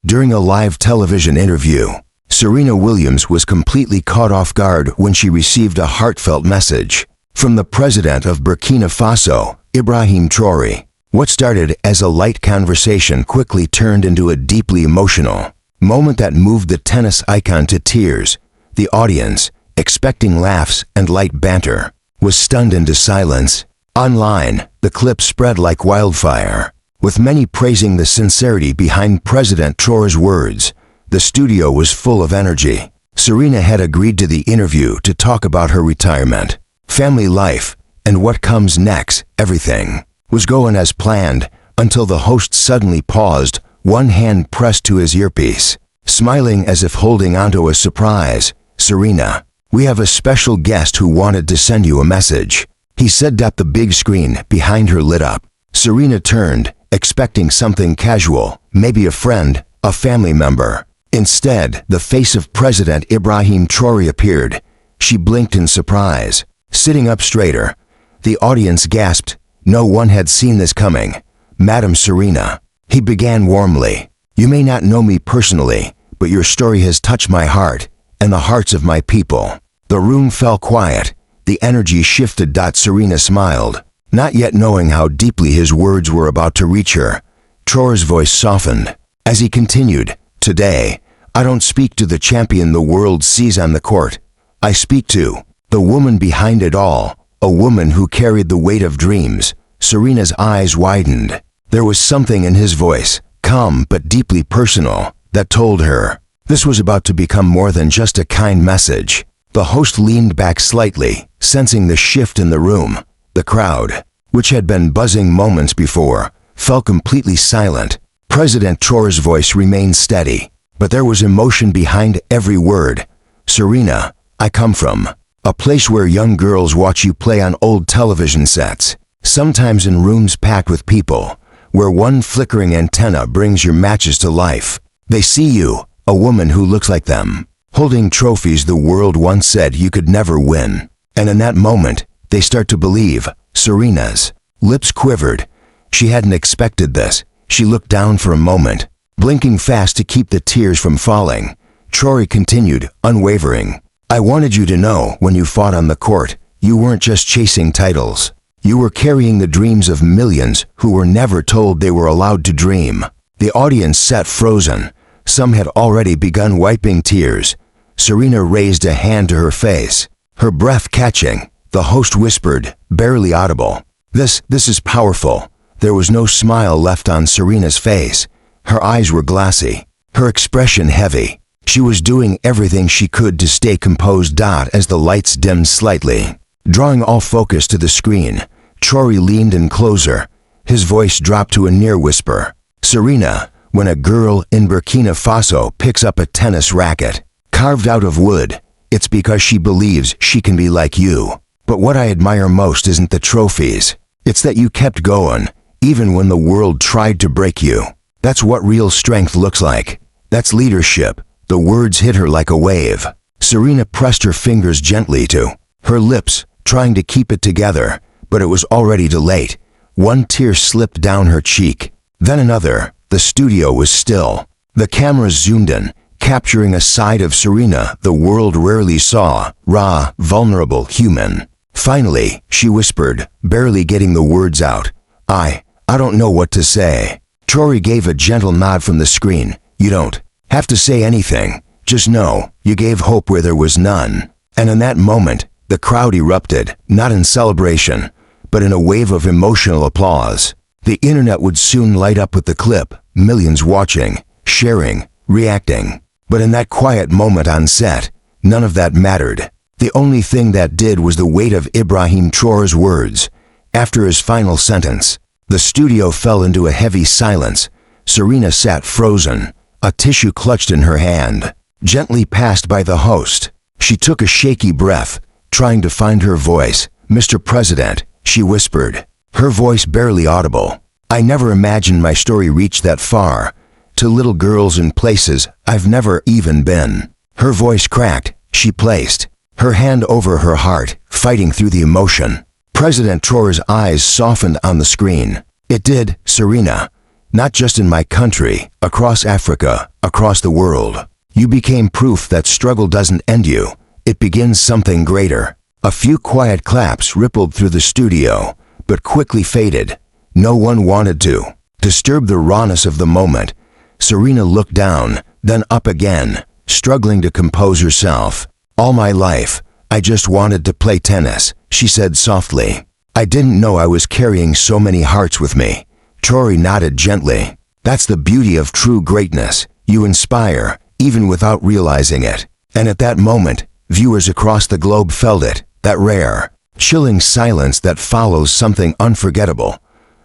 During a live television interview, Serena Williams was completely caught off guard when she received a heartfelt message from the president of Burkina Faso, Ibrahim Traoré. What started as a light conversation quickly turned into a deeply emotional moment that moved the tennis icon to tears. The audience, expecting laughs and light banter, was stunned into silence. Online, the clip spread like wildfire, with many praising the sincerity behind President Traoré's words. The studio was full of energy. Serena had agreed to the interview to talk about her retirement, family life, and what comes next. Everything was going as planned until the host suddenly paused, one hand pressed to his earpiece, smiling as if holding onto a surprise. "Serena, we have a special guest who wanted to send you a message," he said. The big screen behind her lit up. Serena turned, expecting something casual, maybe a friend, a family member. Instead, the face of President Ibrahim Traoré appeared. She blinked in surprise. Sitting up straighter, the audience gasped. No one had seen this coming. "Madam Serena," he began warmly, "you may not know me personally, but your story has touched my heart and the hearts of my people." The room fell quiet. The energy shifted. Serena smiled, not yet knowing how deeply his words were about to reach her. Traoré's voice softened as he continued, "Today, I don't speak to the champion the world sees on the court. I speak to the woman behind it all, a woman who carried the weight of dreams." Serena's eyes widened. There was something in his voice, calm but deeply personal, that told her this was about to become more than just a kind message. The host leaned back slightly, sensing the shift in the room. The crowd, which had been buzzing moments before, fell completely silent. President Traoré's voice remained steady, but there was emotion behind every word. "Serena, I come from a place where young girls watch you play on old television sets, sometimes in rooms packed with people, where one flickering antenna brings your matches to life. They see you, a woman who looks like them, holding trophies the world once said you could never win. And in that moment, they start to believe." Serena's lips quivered. She hadn't expected this. She looked down for a moment, blinking fast to keep the tears from falling. Traoré continued, unwavering, "I wanted you to know when you fought on the court, you weren't just chasing titles. You were carrying the dreams of millions who were never told they were allowed to dream." The audience sat frozen. Some had already begun wiping tears. Serena raised a hand to her face, her breath catching. The host whispered, barely audible, This is powerful." There was no smile left on Serena's face. Her eyes were glassy, her expression heavy. She was doing everything she could to stay composed. As the lights dimmed slightly, drawing all focus to the screen, Traoré leaned in closer. His voice dropped to a near whisper. "Serena, when a girl in Burkina Faso picks up a tennis racket carved out of wood, it's because she believes she can be like you. But what I admire most isn't the trophies. It's that you kept going, even when the world tried to break you. That's what real strength looks like. That's leadership." The words hit her like a wave. Serena pressed her fingers gently to her lips, trying to keep it together, but it was already too late. One tear slipped down her cheek, then another. The studio was still. The cameras zoomed in, capturing a side of Serena the world rarely saw, raw, vulnerable, human. Finally, she whispered, barely getting the words out, I don't know what to say." Traoré gave a gentle nod from the screen. "You don't have to say anything. Just know, you gave hope where there was none." And in that moment, the crowd erupted, not in celebration, but in a wave of emotional applause. The internet would soon light up with the clip, millions watching, sharing, reacting. But in that quiet moment on set, none of that mattered. The only thing that did was the weight of Ibrahim Traoré's words. After his final sentence, the studio fell into a heavy silence. Serena sat frozen, a tissue clutched in her hand, gently passed by the host. She took a shaky breath, trying to find her voice. "Mr. President," she whispered, her voice barely audible, "I never imagined my story reached that far, to little girls in places I've never even been." Her voice cracked. She placed her hand over her heart, fighting through the emotion. President Traoré's eyes softened on the screen. "It did, Serena. Not just in my country, across Africa, across the world. You became proof that struggle doesn't end you. It begins something greater. A few quiet claps rippled through the studio, but quickly faded. No one wanted to disturb the rawness of the moment. Serena looked down, then up again, struggling to compose herself. All my life, I just wanted to play tennis, she said softly. I didn't know I was carrying so many hearts with me. Traoré nodded gently. That's the beauty of true greatness. You inspire, even without realizing it. And at that moment, viewers across the globe felt it, that rare, chilling silence that follows something unforgettable.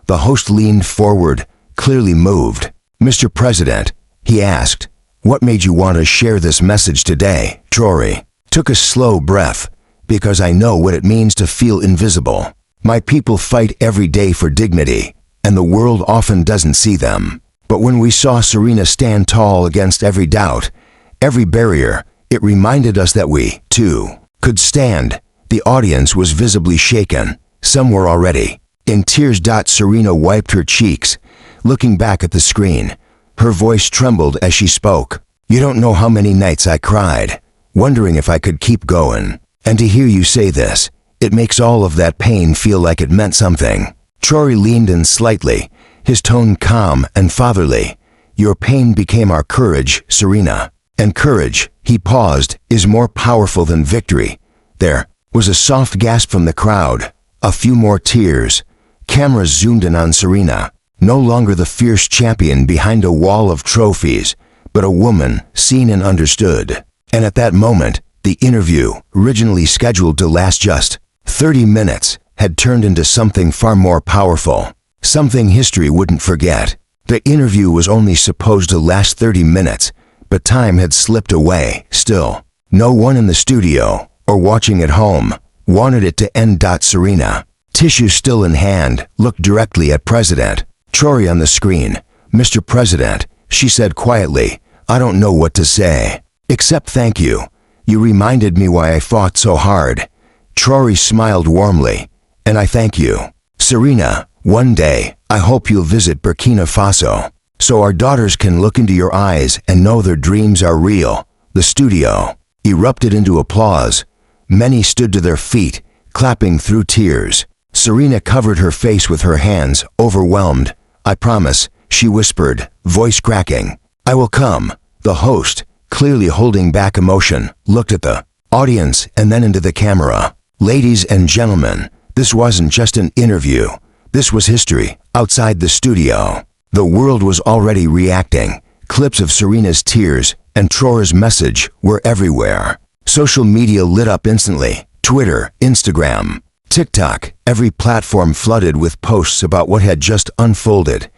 The host leaned forward, clearly moved. Mr. President, he asked, what made you want to share this message today? Traoré took a slow breath. Because I know what it means to feel invisible. My people fight every day for dignity, and the world often doesn't see them. But when we saw Serena stand tall against every doubt, every barrier, it reminded us that we, too, could stand. The audience was visibly shaken. Some were already in tears. Serena wiped her cheeks, looking back at the screen. Her voice trembled as she spoke. You don't know how many nights I cried, wondering if I could keep going. And to hear you say this, it makes all of that pain feel like it meant something. Traoré leaned in slightly, his tone calm and fatherly. Your pain became our courage, Serena. And courage, he paused, is more powerful than victory. There was a soft gasp from the crowd. A few more tears. Cameras zoomed in on Serena. No longer the fierce champion behind a wall of trophies, but a woman seen and understood. And at that moment, the interview, originally scheduled to last just 30 minutes, had turned into something far more powerful. Something history wouldn't forget. The interview was only supposed to last 30 minutes, but time had slipped away. Still, no one in the studio, or watching at home, wanted it to end. Serena, tissue still in hand, looked directly at President Traoré on the screen. Mr. President, she said quietly, I don't know what to say, except thank you. You reminded me why I fought so hard. Traoré smiled warmly. And I thank you. Serena, one day, I hope you'll visit Burkina Faso, so our daughters can look into your eyes and know their dreams are real. The studio erupted into applause. Many stood to their feet, clapping through tears. Serena covered her face with her hands, overwhelmed. I promise, she whispered, voice cracking. I will come. The host, clearly holding back emotion, looked at the audience and then into the camera. Ladies and gentlemen, this wasn't just an interview. This was history, outside the studio. The world was already reacting. Clips of Serena's tears and Traoré's message were everywhere. Social media lit up instantly. Twitter, Instagram, TikTok, every platform flooded with posts about what had just unfolded.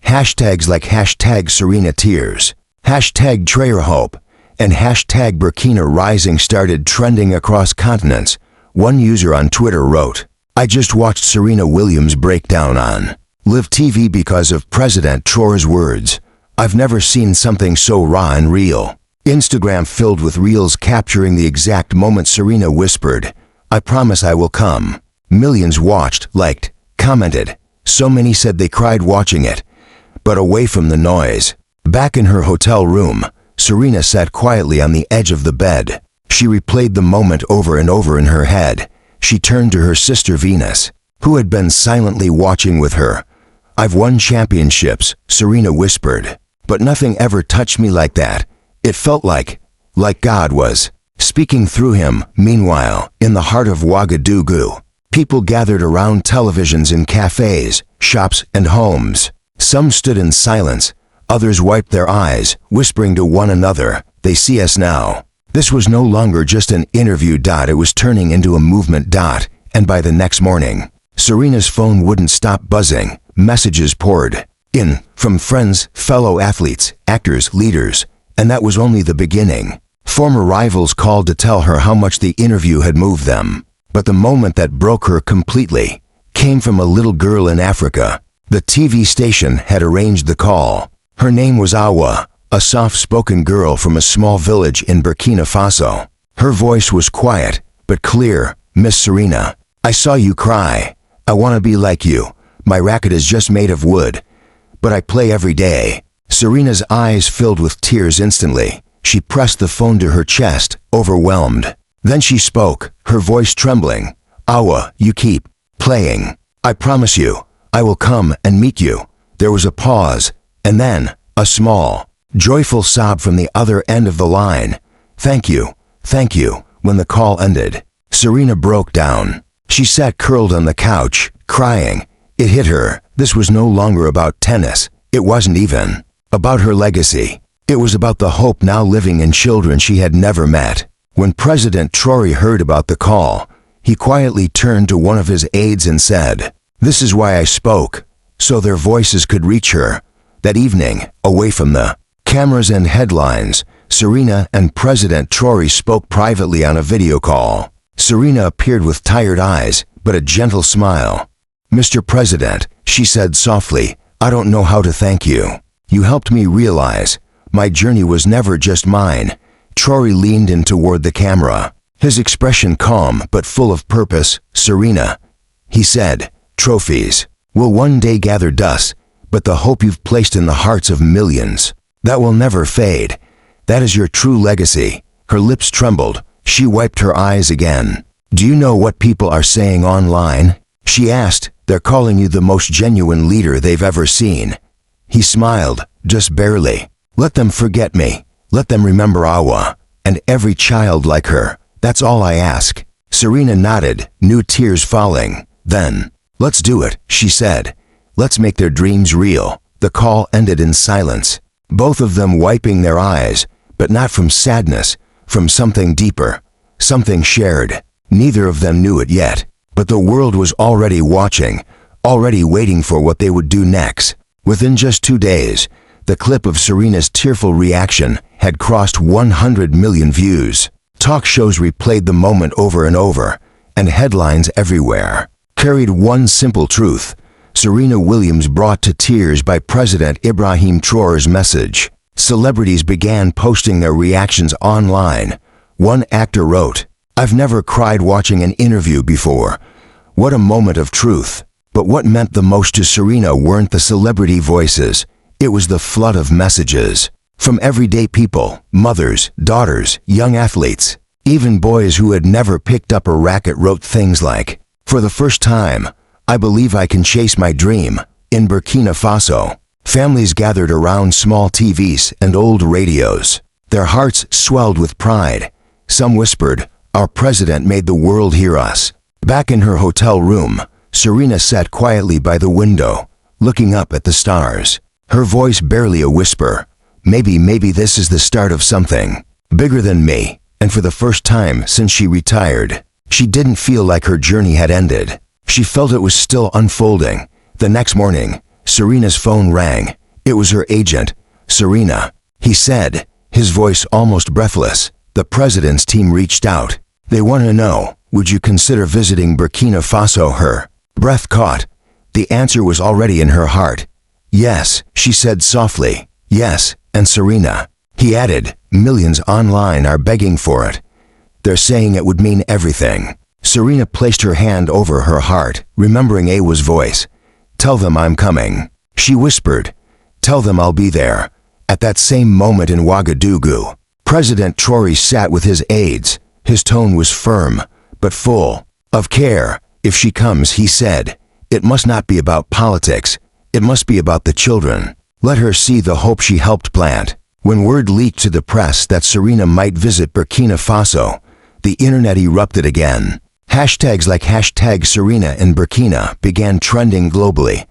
Hashtags like hashtag Serena Tears, hashtag Traoré Hope, and hashtag Burkina Rising started trending across continents. One user on Twitter wrote, I just watched Serena Williams break down on Live TV because of President Traoré's words. I've never seen something so raw and real. Instagram filled with reels capturing the exact moment Serena whispered, I promise I will come. Millions watched, liked, commented. So many said they cried watching it. But away from the noise, back in her hotel room, Serena sat quietly on the edge of the bed. She replayed the moment over and over in her head. She turned to her sister Venus, who had been silently watching with her. I've won championships, Serena whispered, but nothing ever touched me like that. It felt like God was speaking through him. Meanwhile, in the heart of Ouagadougou, people gathered around televisions in cafes, shops, and homes. Some stood in silence. Others wiped their eyes, whispering to one another, they see us now. This was no longer just an interview. It was turning into a movement. And by the next morning, Serena's phone wouldn't stop buzzing. Messages poured in from friends, fellow athletes, actors, leaders. And that was only the beginning. Former rivals called to tell her how much the interview had moved them. But the moment that broke her completely came from a little girl in Africa. The TV station had arranged the call. Her name was Awa, a soft-spoken girl from a small village in Burkina Faso. Her voice was quiet, but clear. Miss Serena, I saw you cry. I want to be like you. My racket is just made of wood, but I play every day." Serena's eyes filled with tears instantly. She pressed the phone to her chest, overwhelmed. Then she spoke, her voice trembling. "Awa, you keep playing. I promise you, I will come and meet you." There was a pause, and then a small, joyful sob from the other end of the line. Thank you. When the call ended, Serena broke down. She sat curled on the couch, crying. It hit her. This was no longer about tennis. It wasn't even about her legacy. It was about the hope now living in children she had never met. When President Traoré heard about the call, he quietly turned to one of his aides and said, "This is why I spoke, so their voices could reach her." That evening, away from the cameras and headlines, Serena and President Traoré spoke privately on a video call. Serena appeared with tired eyes, but a gentle smile. "Mr. President," she said softly, "I don't know how to thank you. You helped me realize my journey was never just mine." Traoré leaned in toward the camera, his expression calm but full of purpose. "Serena," he said, "trophies will one day gather dust, but the hope you've placed in the hearts of millions, that will never fade. That is your true legacy." Her lips trembled. She wiped her eyes again. "Do you know what people are saying online?" she asked. "They're calling you the most genuine leader they've ever seen." He smiled, just barely. "Let them forget me. Let them remember Awa, and every child like her. That's all I ask." Serena nodded, new tears falling. Then, "Let's do it," she said. "Let's make their dreams real." The call ended in silence, both of them wiping their eyes, but not from sadness, from something deeper, something shared. Neither of them knew it yet, but the world was already watching, already waiting for what they would do next. Within just 2 days, the clip of Serena's tearful reaction had crossed 100 million views. Talk shows replayed the moment over and over, and headlines everywhere carried one simple truth: Serena Williams brought to tears by President Ibrahim Traoré's message. Celebrities began posting their reactions online. One actor wrote, "I've never cried watching an interview before. What a moment of truth." But what meant the most to Serena weren't the celebrity voices. It was the flood of messages from everyday people, mothers, daughters, young athletes. Even boys who had never picked up a racket wrote things like, "For the first time, I believe I can chase my dream." In Burkina Faso, families gathered around small TVs and old radios. Their hearts swelled with pride. Some whispered, "Our president made the world hear us." Back in her hotel room, Serena sat quietly by the window, looking up at the stars. Her voice barely a whisper. Maybe this is the start of something bigger than me." And for the first time since she retired, she didn't feel like her journey had ended. She felt it was still unfolding. The next morning, Serena's phone rang. It was her agent. "Serena," he said, his voice almost breathless. "The president's team reached out. They want to know, would you consider visiting Burkina Faso?" Her breath caught. The answer was already in her heart. "Yes," she said softly. "Yes, and Serena," he added, "millions online are begging for it. They're saying it would mean everything." Serena placed her hand over her heart, remembering Awa's voice. "Tell them I'm coming," she whispered. "Tell them I'll be there." At that same moment in Ouagadougou, President Traoré sat with his aides. His tone was firm, but full of care. "If she comes," he said, "it must not be about politics. It must be about the children. Let her see the hope she helped plant." When word leaked to the press that Serena might visit Burkina Faso, the internet erupted again. Hashtags like #Serena in Burkina began trending globally.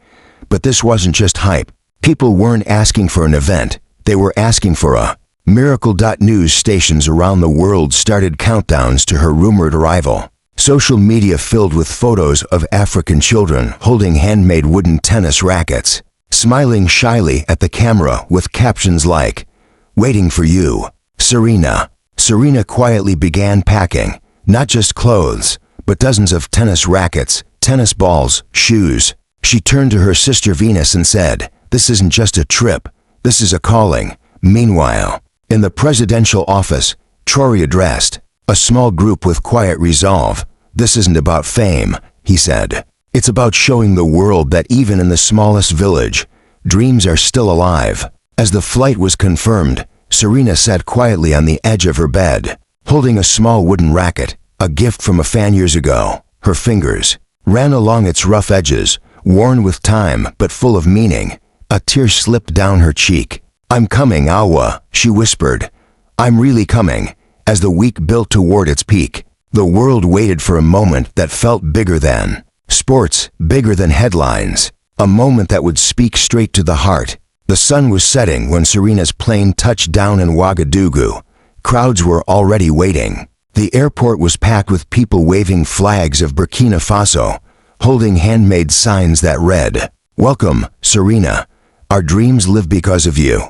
But this wasn't just hype. People weren't asking for an event. They were asking for a miracle. News stations around the world started countdowns to her rumored arrival. Social media filled with photos of African children holding handmade wooden tennis rackets, smiling shyly at the camera with captions like, "Waiting for you, Serena." Serena quietly began packing, not just clothes, but dozens of tennis rackets, tennis balls, shoes. She turned to her sister Venus and said, "This isn't just a trip, this is a calling." Meanwhile, in the presidential office, Traoré addressed a small group with quiet resolve. "This isn't about fame," he said. "It's about showing the world that even in the smallest village, Dreams are still alive. As the flight was confirmed, Serena sat quietly on the edge of her bed, holding a small wooden racket, a gift from a fan years ago. Her fingers ran along its rough edges, worn with time but full of meaning. A tear slipped down her cheek. "I'm coming, Awa," she whispered. "I'm really coming." As the week built toward its peak, the world waited for a moment that felt bigger than sports, bigger than headlines, a moment that would speak straight to the heart. The sun was setting when Serena's plane touched down in Ouagadougou. Crowds were already waiting. The airport was packed with people waving flags of Burkina Faso, holding handmade signs that read, "Welcome, Serena. Our dreams live because of you."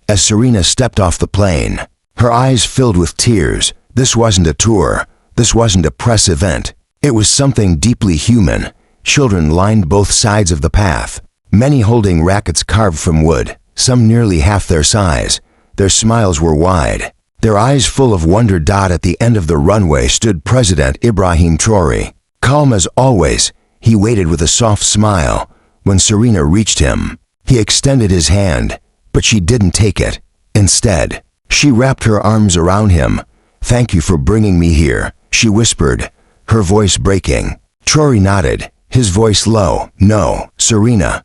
As Serena stepped off the plane, her eyes filled with tears. This wasn't a tour. This wasn't a press event. It was something deeply human. Children lined both sides of the path, many holding rackets carved from wood, some nearly half their size. Their smiles were wide, their eyes full of wonder. At the end of the runway stood President Ibrahim Traoré. Calm as always, he waited with a soft smile. When Serena reached him, he extended his hand, but she didn't take it. Instead, she wrapped her arms around him. "Thank you for bringing me here," she whispered, her voice breaking. Traoré nodded, his voice low. "No, Serena.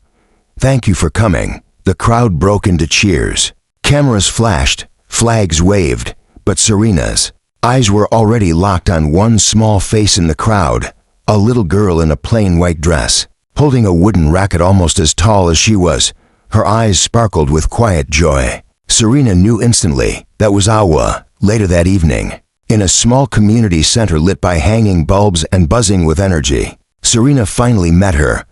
Thank you for coming." The crowd broke into cheers. Cameras flashed, flags waved, but Serena's eyes were already locked on one small face in the crowd, a little girl in a plain white dress, holding a wooden racket almost as tall as she was. Her eyes sparkled with quiet joy. Serena knew instantly that was Awa. Later that evening, in a small community center lit by hanging bulbs and buzzing with energy, Serena finally met her.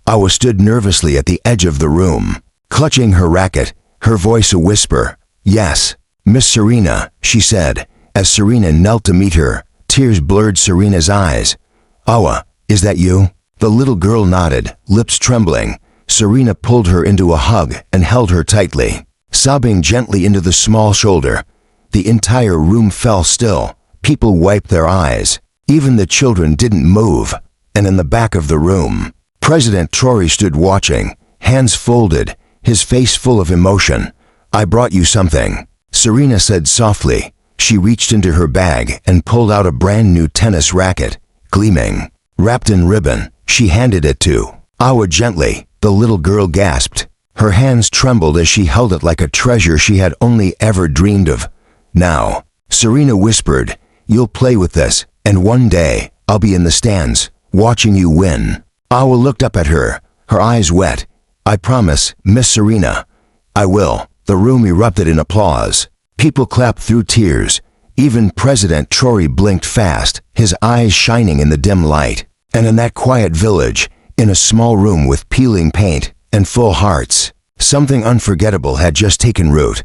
Awa stood nervously at the edge of the room, clutching her racket, her voice a whisper. "Yes, Miss Serena," she said, as Serena knelt to meet her. Tears blurred Serena's eyes. "Awa, is that you?" The little girl nodded, lips trembling. Serena pulled her into a hug and held her tightly, sobbing gently into the small shoulder. The entire room fell still. People wiped their eyes. Even the children didn't move. And in the back of the room, President Traoré stood watching, hands folded, his face full of emotion. "I brought you something," Serena said softly. She reached into her bag and pulled out a brand new tennis racket, gleaming, wrapped in ribbon. She handed it to Awa gently. The little girl gasped. Her hands trembled as she held it like a treasure she had only ever dreamed of. "Now," Serena whispered, "you'll play with this, and one day, I'll be in the stands, watching you win." Awa looked up at her, her eyes wet. "I promise, Miss Serena. I will." The room erupted in applause. People clapped through tears. Even President Traoré blinked fast, his eyes shining in the dim light. And in that quiet village, in a small room with peeling paint and full hearts, something unforgettable had just taken root.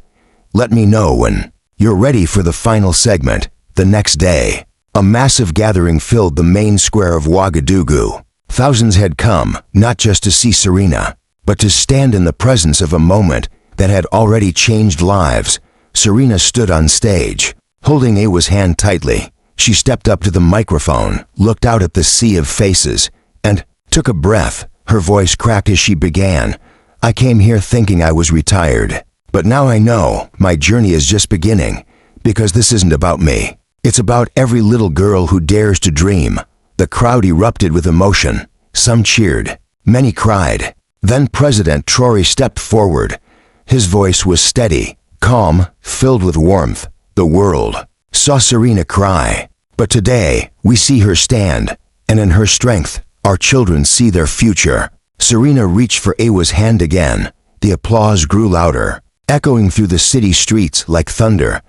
Let me know when you're ready for the final segment. The next day, a massive gathering filled the main square of Ouagadougou. Thousands had come, not just to see Serena, but to stand in the presence of a moment that had already changed lives. Serena stood on stage, holding Awa's hand tightly. She stepped up to the microphone, looked out at the sea of faces, and took a breath. Her voice cracked as she began. "I came here thinking I was retired, but now I know my journey is just beginning, because this isn't about me. It's about every little girl who dares to dream." The crowd erupted with emotion. Some cheered, many cried. Then President Traoré stepped forward. His voice was steady, calm, filled with warmth. The world saw Serena cry, but today we see her stand, and in her strength, our children see their future. Serena reached for Awa's hand again. The applause grew louder, echoing through the city streets like thunder.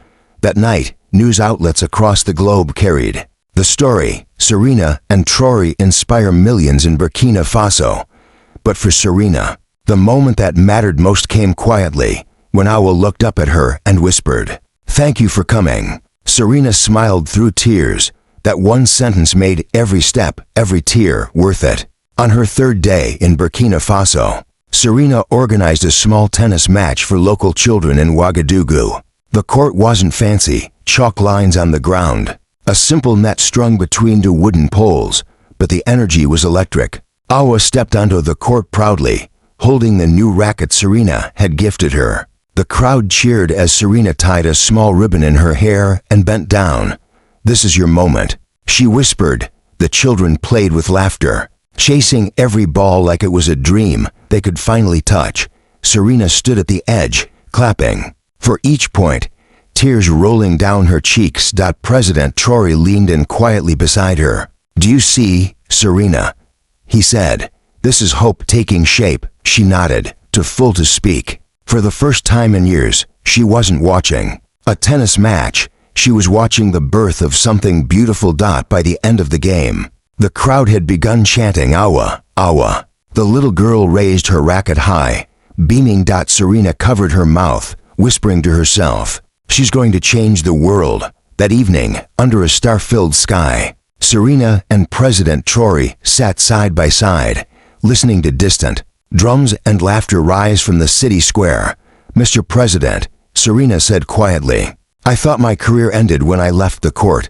That night, news outlets across the globe carried the story. Serena and Traoré inspire millions in Burkina Faso. But for Serena, the moment that mattered most came quietly, when Awa looked up at her and whispered, "Thank you for coming." Serena smiled through tears. That one sentence made every step, every tear, worth it. On her third day in Burkina Faso, Serena organized a small tennis match for local children in Ouagadougou. The court wasn't fancy, chalk lines on the ground, a simple net strung between two wooden poles, but the energy was electric. Awa stepped onto the court proudly, holding the new racket Serena had gifted her. The crowd cheered as Serena tied a small ribbon in her hair and bent down. "This is your moment," she whispered. The children played with laughter, chasing every ball like it was a dream they could finally touch. Serena stood at the edge, clapping. For each point, tears rolling down her cheeks. President Traoré leaned in quietly beside her. "Do you see, Serena?" he said. "This is hope taking shape." She nodded, too full to speak. For the first time in years, she wasn't watching a tennis match. She was watching the birth of something beautiful. By the end of the game, the crowd had begun chanting "Awa, Awa." The little girl raised her racket high, beaming. Serena covered her mouth, whispering to herself, "She's going to change the world." That evening, under a star-filled sky, Serena and President Traoré sat side by side, listening to distant drums and laughter rise from the city square. "Mr. President," Serena said quietly, "I thought my career ended when I left the court.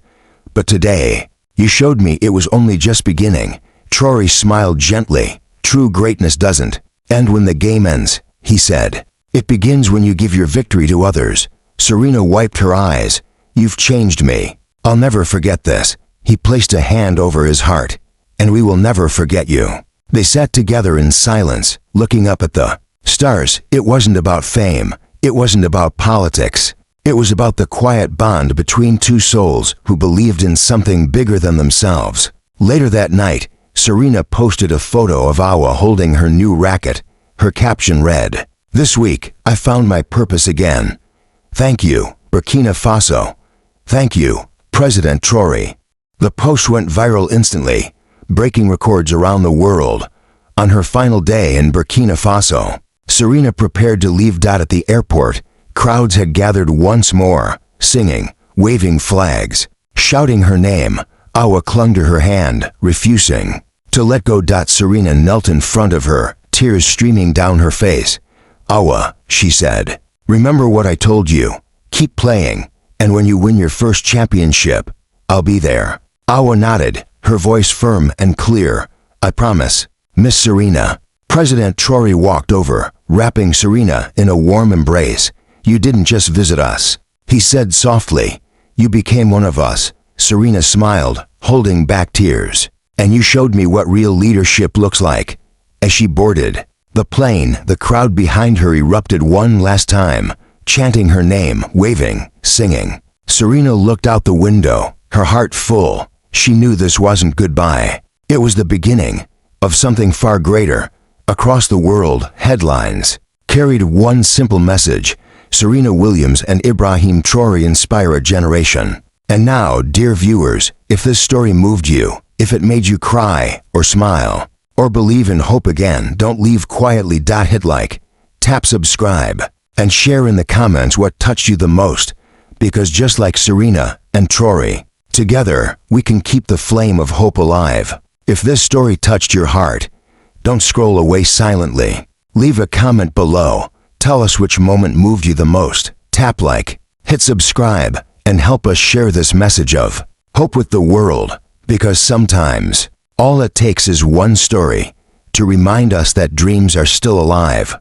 But today, you showed me it was only just beginning." Traoré smiled gently. "True greatness doesn't end when the game ends," he said. "It begins when you give your victory to others." Serena wiped her eyes. "You've changed me. I'll never forget this." He placed a hand over his heart. "And we will never forget you." They sat together in silence, looking up at the stars. It wasn't about fame. It wasn't about politics. It was about the quiet bond between two souls who believed in something bigger than themselves. Later that night, Serena posted a photo of Awa holding her new racket. Her caption read, "This week, I found my purpose again. Thank you, Burkina Faso. Thank you, President Traoré." The post went viral instantly, breaking records around the world. On her final day in Burkina Faso, Serena prepared to leave. At the airport, crowds had gathered once more, singing, waving flags, shouting her name. Awa clung to her hand, refusing to let go. Serena knelt in front of her, tears streaming down her face. "Awa," she said, "remember what I told you. Keep playing, and when you win your first championship, I'll be there." Awa nodded, her voice firm and clear. "I promise, Miss Serena." President Traoré walked over, wrapping Serena in a warm embrace. "You didn't just visit us," he said softly. "You became one of us." Serena smiled, holding back tears. "And you showed me what real leadership looks like." As she boarded the plane, the crowd behind her erupted one last time, chanting her name, waving, singing. Serena looked out the window, her heart full. She knew this wasn't goodbye. It was the beginning of something far greater. Across the world, headlines carried one simple message: Serena Williams and Ibrahim Traoré inspire a generation. And now, dear viewers, if this story moved you, if it made you cry, or smile, or believe in hope again, don't leave quietly. Hit like, tap subscribe, and share in the comments what touched you the most, because just like Serena and Traoré, together we can keep the flame of hope alive. If this story touched your heart, don't scroll away silently. Leave a comment below. Tell us which moment moved you the most. Tap like, hit subscribe, and help us share this message of hope with the world, because sometimes all it takes is one story to remind us that dreams are still alive.